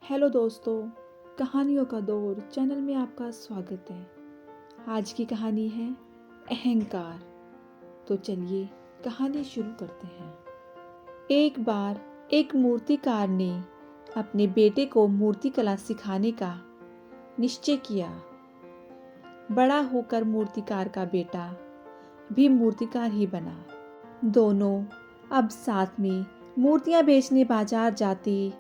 Hello दोस्तों, कहानियों का दौर चैनल में आपका स्वागत है। आज की कहानी है अहंकार। तो चलिए कहानी शुरू करते हैं। एक बार एक मूर्तिकार ने अपने बेटे को मूर्तिकला सिखाने का निश्चय किया। बड़ा होकर मूर्तिकार का बेटा भी मूर्तिकार ही बना। दोनों अब साथ में मूर्तियां बेचने बाजार जाते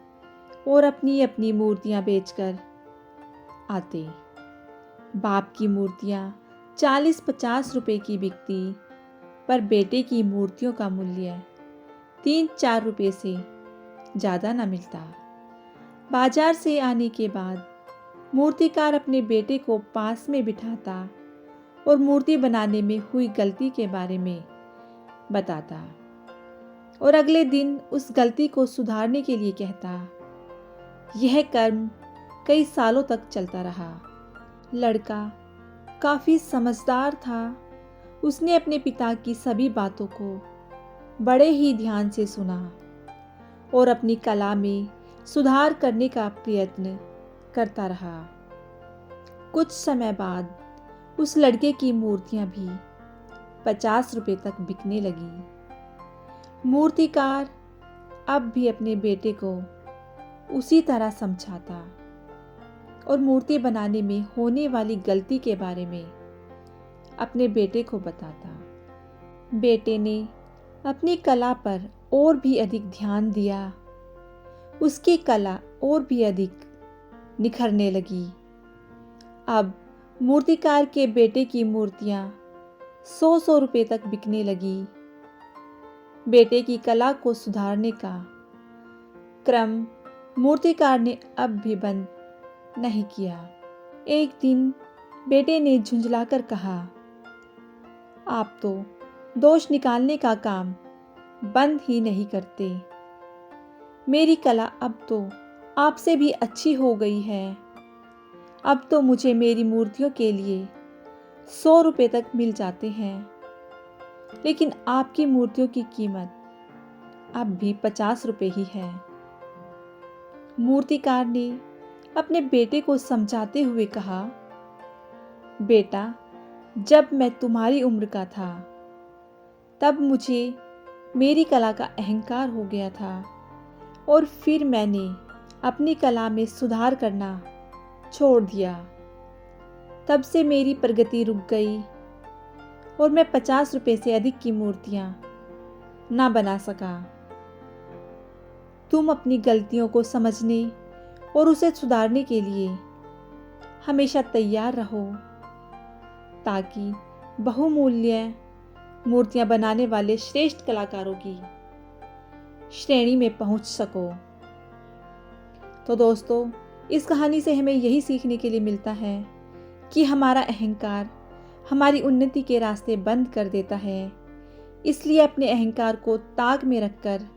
और अपनी अपनी मूर्तियां बेचकर आते। बाप की मूर्तियां 40-50 रुपए की बिकती, पर बेटे की मूर्तियों का मूल्य 3-4 रुपए से ज़्यादा न मिलता। बाजार से आने के बाद मूर्तिकार अपने बेटे को पास में बिठाता और मूर्ति बनाने में हुई गलती के बारे में बताता और अगले दिन उस गलती को सुधारने के लिए कहता। यह कर्म कई सालों तक चलता रहा। लड़का काफ़ी समझदार था। उसने अपने पिता की सभी बातों को बड़े ही ध्यान से सुना और अपनी कला में सुधार करने का प्रयत्न करता रहा। कुछ समय बाद उस लड़के की मूर्तियां भी 50 रुपए तक बिकने लगी। मूर्तिकार अब भी अपने बेटे को उसी तरह समझाता और मूर्ति बनाने में होने वाली गलती के बारे में अपने बेटे को बताता। बेटे ने अपनी कला पर और भी अधिक ध्यान दिया। उसकी कला और भी अधिक निखरने लगी। अब मूर्तिकार के बेटे की मूर्तियां 100-100 रुपए तक बिकने लगी। बेटे की कला को सुधारने का क्रम मूर्तिकार ने अब भी बंद नहीं किया। एक दिन बेटे ने झुंझलाकर कहा, आप तो दोष निकालने का काम बंद ही नहीं करते। मेरी कला अब तो आपसे भी अच्छी हो गई है। अब तो मुझे मेरी मूर्तियों के लिए 100 रुपए तक मिल जाते हैं, लेकिन आपकी मूर्तियों की कीमत अब भी 50 रुपए ही है। मूर्तिकार ने अपने बेटे को समझाते हुए कहा, बेटा, जब मैं तुम्हारी उम्र का था तब मुझे मेरी कला का अहंकार हो गया था और फिर मैंने अपनी कला में सुधार करना छोड़ दिया। तब से मेरी प्रगति रुक गई और मैं 50 रुपए से अधिक की मूर्तियां ना बना सका। तुम अपनी गलतियों को समझने और उसे सुधारने के लिए हमेशा तैयार रहो, ताकि बहुमूल्य मूर्तियां बनाने वाले श्रेष्ठ कलाकारों की श्रेणी में पहुंच सको। तो दोस्तों, इस कहानी से हमें यही सीखने के लिए मिलता है कि हमारा अहंकार हमारी उन्नति के रास्ते बंद कर देता है। इसलिए अपने अहंकार को ताक में रखकर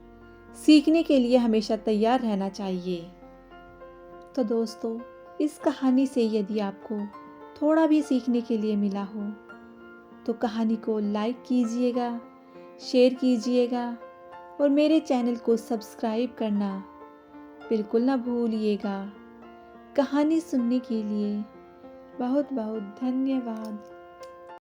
सीखने के लिए हमेशा तैयार रहना चाहिए। तो दोस्तों, इस कहानी से यदि आपको थोड़ा भी सीखने के लिए मिला हो तो कहानी को लाइक कीजिएगा, शेयर कीजिएगा और मेरे चैनल को सब्सक्राइब करना बिल्कुल ना भूलिएगा। कहानी सुनने के लिए बहुत बहुत धन्यवाद।